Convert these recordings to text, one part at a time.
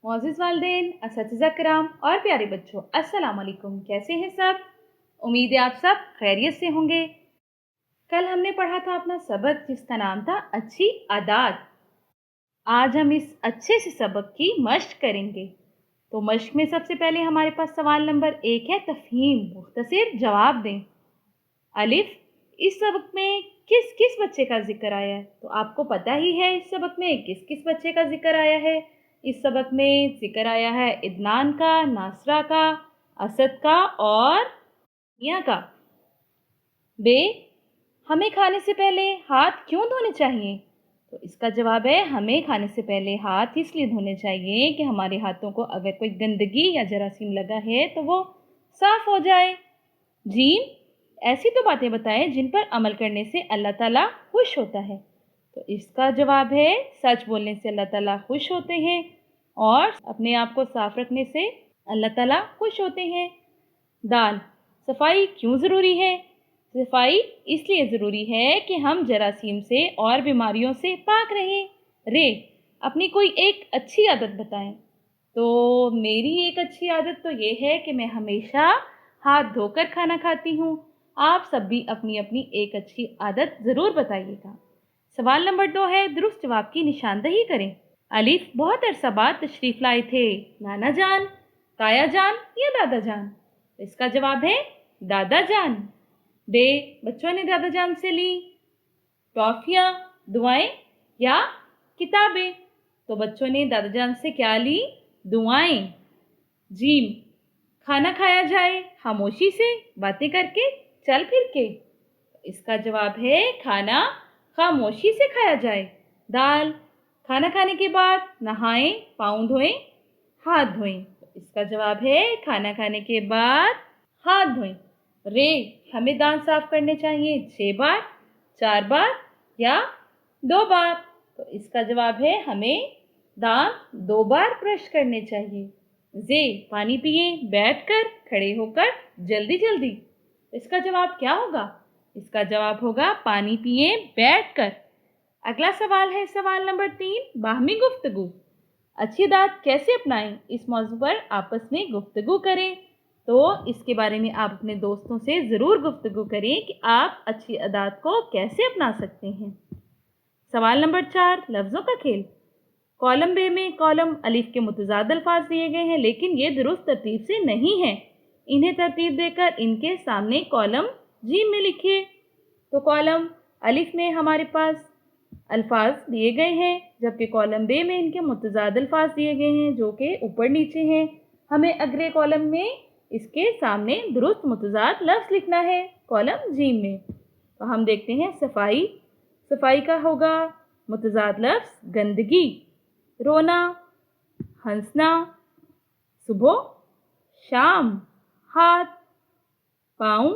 मोअज़्ज़िज़ वालिदैन, असातिज़ा किराम और प्यारे बच्चों, अस्सलाम वालेकुम। कैसे हैं सब? उम्मीद है आप सब खैरियत से होंगे। कल हमने पढ़ा था अपना सबक जिसका नाम था अच्छी आदत। आज हम इस अच्छे से सबक की मश्क करेंगे। तो मश्क में सबसे पहले हमारे पास सवाल नंबर 1 है तफ़हीम, मुख्तसर जवाब दें। अलिफ, इस सबक में किस किस बच्चे का जिक्र आया है? तो आपको पता ही है इस सबक में किस किस बच्चे का जिक्र आया है। इस सबक में जिक्र आया है इदनान का, नासरा का, असद का और मियाँ का। बे, हमें खाने से पहले हाथ क्यों धोने चाहिए? तो इसका जवाब है हमें खाने से पहले हाथ इसलिए धोने चाहिए कि हमारे हाथों को अगर कोई गंदगी या जरासीम लगा है तो वो साफ़ हो जाए। जीम, ऐसी तो बातें बताएं जिन पर अमल करने से अल्लाह ताला खुश होता है। तो इसका जवाब है सच बोलने से अल्लाह ताला खुश होते हैं और अपने आप को साफ रखने से अल्लाह ताला खुश होते हैं। दाल, सफाई क्यों ज़रूरी है? सफाई इसलिए ज़रूरी है कि हम जरासीम से और बीमारियों से पाक रहें। रे, अपनी कोई एक अच्छी आदत बताएं। तो मेरी एक अच्छी आदत तो ये है कि मैं हमेशा हाथ धोकर खाना खाती हूँ। आप सब भी अपनी अपनी एक अच्छी आदत ज़रूर बताइएगा। सवाल नंबर 2 है दुरुस्त जवाब की निशानदही करें। अलिफ, बहुत अरसा बाद तशरीफ़ लाए थे नाना जान, ताया जान या दादा जान? इसका जवाब है दादा जान। बे, बच्चों ने दादा जान से ली टॉफ़ियाँ, दुआएं या किताबें? तो बच्चों ने दादा जान से क्या ली? दुआएं। जीम, खाना खाया जाए खामोशी से, बातें करके, चल फिर के? इसका जवाब है खाना खामोशी से खाया जाए। दाल, खाना खाने के बाद नहाएं, पाँव धोएं, हाथ धोएं? इसका जवाब है खाना खाने के बाद हाथ धोएं। रे, हमें दांत साफ करने चाहिए 6 बार, 4 बार या 2 बार? तो इसका जवाब है हमें दांत 2 बार ब्रश करने चाहिए। जे, पानी पिए बैठकर, खड़े होकर, जल्दी जल्दी? इसका जवाब क्या होगा? इसका जवाब होगा पानी पिए बैठकर। अगला सवाल है सवाल नंबर 3, बाहमी गुफ्तगू। अच्छी आदत कैसे अपनाएं? इस मौजू पर आपस में गुफ्तगू करें। तो इसके बारे में आप अपने दोस्तों से ज़रूर गुफ्तगू करें कि आप अच्छी आदत को कैसे अपना सकते हैं। सवाल नंबर 4, लफ्ज़ों का खेल। कॉलम बे में कॉलम अलिफ के मुतज़ाद अल्फाज दिए गए हैं लेकिन ये दुरुस्त तरतीब से नहीं है। इन्हें तरतीब देकर इनके सामने कॉलम जीम में लिखिए। तो कॉलम अलिफ में हमारे पास अल्फाज दिए गए हैं जबकि कॉलम बे में इनके मुतज़ाद अल्फाज दिए गए हैं जो कि ऊपर नीचे हैं। हमें अगले कॉलम में इसके सामने दुरुस्त मुतज़ाद लफ्ज़ लिखना है कॉलम जीम में। तो हम देखते हैं सफाई, सफाई का होगा मुतज़ाद लफ्ज़ गंदगी। रोना, हंसना, सुबह, शाम, हाथ, पाँव,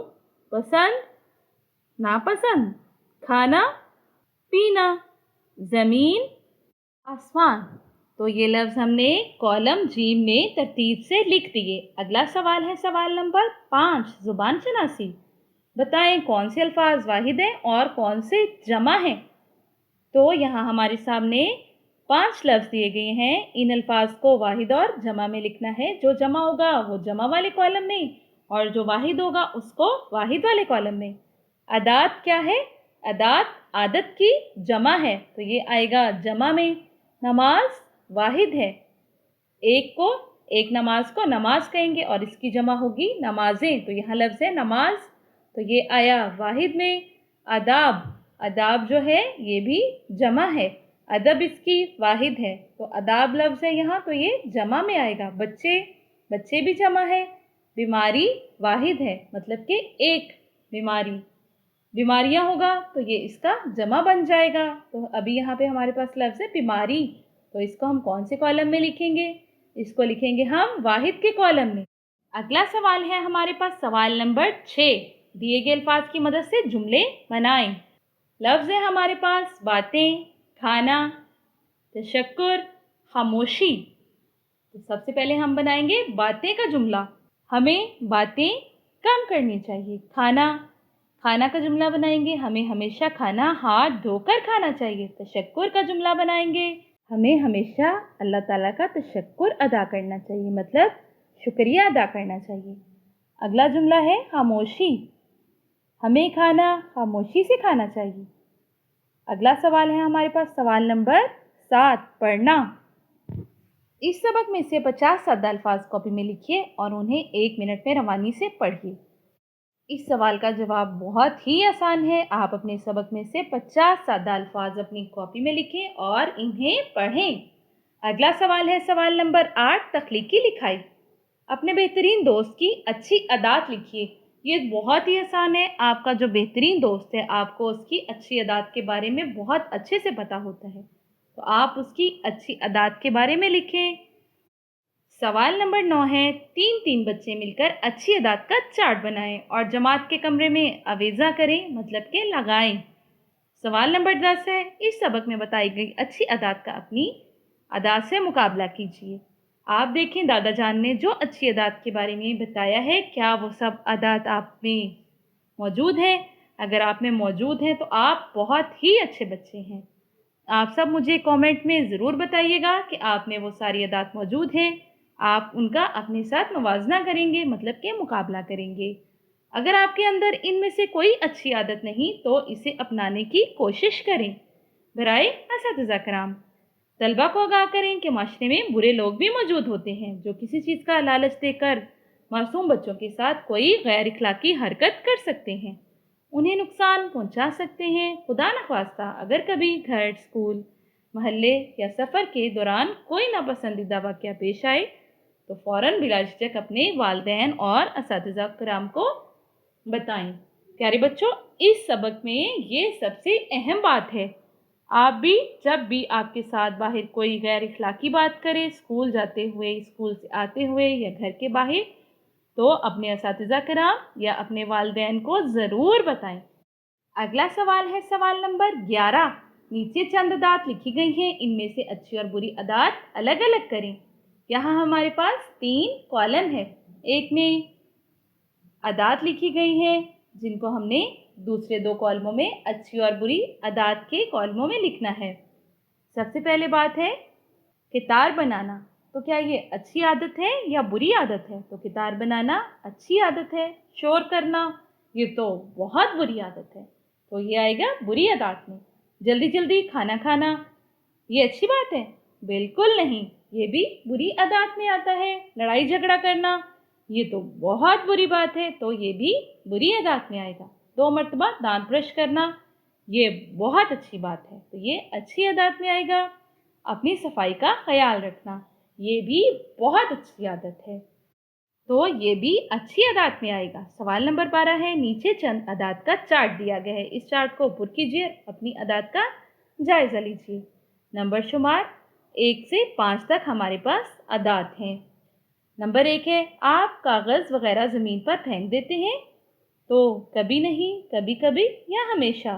पसंद, नापसंद, खाना, पीना, ज़मीन, आसमान। तो ये लफ्ज़ हमने कॉलम जीम में तरतीब से लिख दिए। अगला सवाल है सवाल नंबर 5, ज़ुबान शनासी। बताएं कौन से अल्फाज वाहिद हैं और कौन से जमा हैं? तो यहाँ हमारे सामने 5 लफ्ज़ दिए गए हैं। इन अल्फाज को वाहिद और जमा में लिखना है। जो जमा होगा वो जमा वाले कॉलम में और जो वाहिद होगा उसको वाहिद वाले कॉलम में। अदात क्या है? अदात आदत की जमा है तो ये आएगा जमा में। नमाज वाहिद है, एक नमाज को नमाज कहेंगे और इसकी जमा होगी नमाजें, तो यहाँ लफ्ज़ है नमाज तो ये आया वाहिद में। अदाब, अदाब जो है ये भी जमा है, अदब इसकी वाहिद है तो अदाब लफ्ज़ है यहाँ तो ये जमा में आएगा। बच्चे, बच्चे भी जमा है। बीमारी वाहिद है मतलब कि एक बीमारी, बीमारियां होगा तो ये इसका जमा बन जाएगा। तो अभी यहाँ पे हमारे पास लफ्ज़ है बीमारी, तो इसको हम कौन से कॉलम में लिखेंगे? इसको लिखेंगे हम वाहिद के कॉलम में। अगला सवाल है हमारे पास सवाल नंबर 6, दिए गए अल्फाज की मदद से जुमले बनाएं। लफ्ज़ है हमारे पास बातें, खाना, तशक्कुर, खामोशी। तो सबसे पहले हम बनाएंगे बातें का जुमला। हमें बातें कम करनी चाहिए। खाना, खाना का जुमला बनाएंगे, हमें हमेशा खाना हाथ धोकर खाना चाहिए। तशक्कुर का जुमला बनाएंगे, हमें हमेशा अल्लाह ताला का तशक्कुर अदा करना चाहिए, मतलब शुक्रिया अदा करना चाहिए। अगला जुमला है खामोशी, हमें खाना खामोशी से खाना चाहिए। अगला सवाल है हमारे पास सवाल नंबर 7, पढ़ना। इस सबक में से 50 सादा अल्फाज कॉपी में लिखिए और उन्हें 1 मिनट में रवानी से पढ़िए। इस सवाल का जवाब बहुत ही आसान है। आप अपने सबक में से 50 सादा अल्फाज अपनी कॉपी में लिखें और इन्हें पढ़ें। अगला सवाल है सवाल नंबर 8, तख्लीकी लिखाई। अपने बेहतरीन दोस्त की अच्छी आदत लिखिए। ये बहुत ही आसान है। आपका जो बेहतरीन दोस्त है, आपको उसकी अच्छी आदत के बारे में बहुत अच्छे से पता होता है, तो आप उसकी अच्छी आदत के बारे में लिखें। सवाल नंबर 9 है, 3-3 बच्चे मिलकर अच्छी आदत का चार्ट बनाएं और जमात के कमरे में आवेज़ा करें, मतलब कि लगाएं। सवाल नंबर 10 है, इस सबक में बताई गई अच्छी आदत का अपनी आदत से मुकाबला कीजिए। आप देखें दादा जान ने जो अच्छी आदत के बारे में बताया है, क्या वो सब आदत आप में मौजूद है? अगर आप में मौजूद हैं तो आप बहुत ही अच्छे बच्चे हैं। आप सब मुझे कमेंट में ज़रूर बताइएगा कि आप में वो सारी आदत मौजूद हैं। आप उनका अपने साथ मुवाजना करेंगे, मतलब कि मुकाबला करेंगे। अगर आपके अंदर इनमें से कोई अच्छी आदत नहीं तो इसे अपनाने की कोशिश करें। बराए असातिज़ा कराम, तलबा को आगाह करें कि माशरे में बुरे लोग भी मौजूद होते हैं जो किसी चीज़ का लालच देकर मासूम बच्चों के साथ कोई गैर इखलाकी हरकत कर सकते हैं, उन्हें नुकसान पहुंचा सकते हैं। खुदा न ख्वास्ता अगर कभी घर, स्कूल, मोहल्ले या सफ़र के दौरान कोई नापसंदीदा वाक़या पेश आए तो फ़ौरन बिला झिझक अपने वालिदैन और असातिज़ा किराम को बताएं। प्यारे बच्चों, इस सबक में ये सबसे अहम बात है। आप भी जब भी आपके साथ बाहर कोई गैर इखलाकी बात करे, स्कूल जाते हुए, स्कूल से आते हुए या घर के बाहर, तो अपने असातिज़ा किराम या अपने वालिदैन को ज़रूर बताएं। अगला सवाल है सवाल नंबर 11। नीचे चंद आदत लिखी गई हैं, इनमें से अच्छी और बुरी आदत अलग अलग करें। यहाँ हमारे पास 3 कॉलम है। एक में आदत लिखी गई हैं जिनको हमने दूसरे 2 कॉलमों में अच्छी और बुरी आदत के कॉलमों में लिखना है। सबसे पहले बात है कितार बनाना। तो क्या ये अच्छी आदत है या बुरी आदत है? तो कितार बनाना अच्छी आदत है। शोर करना ये तो बहुत बुरी आदत है, तो ये आएगा बुरी आदत में। जल्दी जल्दी खाना खाना ये अच्छी बात है? बिल्कुल नहीं, ये भी बुरी आदत में आता है। लड़ाई झगड़ा करना ये तो बहुत बुरी बात है, तो ये भी बुरी आदत में आएगा। 2 मरतबा दांत ब्रश करना ये बहुत अच्छी बात है, तो ये अच्छी आदत में आएगा। अपनी सफाई का ख्याल रखना ये भी बहुत अच्छी आदत है, तो ये भी अच्छी आदत में आएगा। सवाल नंबर 12 है, नीचे चंद आदत का चार्ट दिया गया है। इस चार्ट को पुर कीजिए, अपनी आदत का जायज़ा लीजिए। नंबर शुमार 1 से 5 तक हमारे पास आदत हैं। नंबर 1 है, आप कागज़ वगैरह ज़मीन पर फेंक देते हैं? तो कभी नहीं, कभी कभी या हमेशा?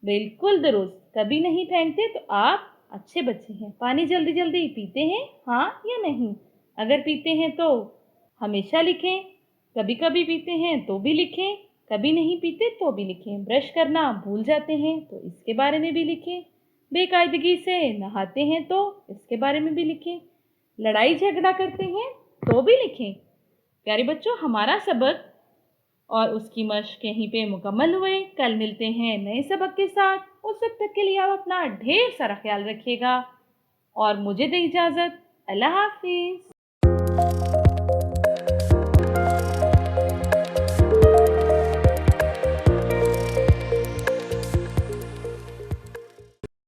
बिल्कुल दुरुस्त, कभी नहीं फेंकते तो आप अच्छे बच्चे हैं। पानी जल्दी जल्दी पीते हैं, हाँ या नहीं? अगर पीते हैं तो हमेशा लिखें, कभी कभी पीते हैं तो भी लिखें, कभी नहीं पीते तो भी लिखें। ब्रश करना भूल जाते हैं तो इसके बारे में भी लिखें। बेकायदगी से नहाते हैं तो इसके बारे में भी लिखें। लड़ाई झगड़ा करते हैं तो भी लिखें। प्यारे बच्चों, हमारा सबक और उसकी मश्क यहीं पे मुकम्मल हुए। कल मिलते हैं नए सबक के साथ। उस वक्त तक के लिए आप अपना ढेर सारा ख्याल रखिएगा और मुझे दें इजाज़त। अल्लाह हाफिज़।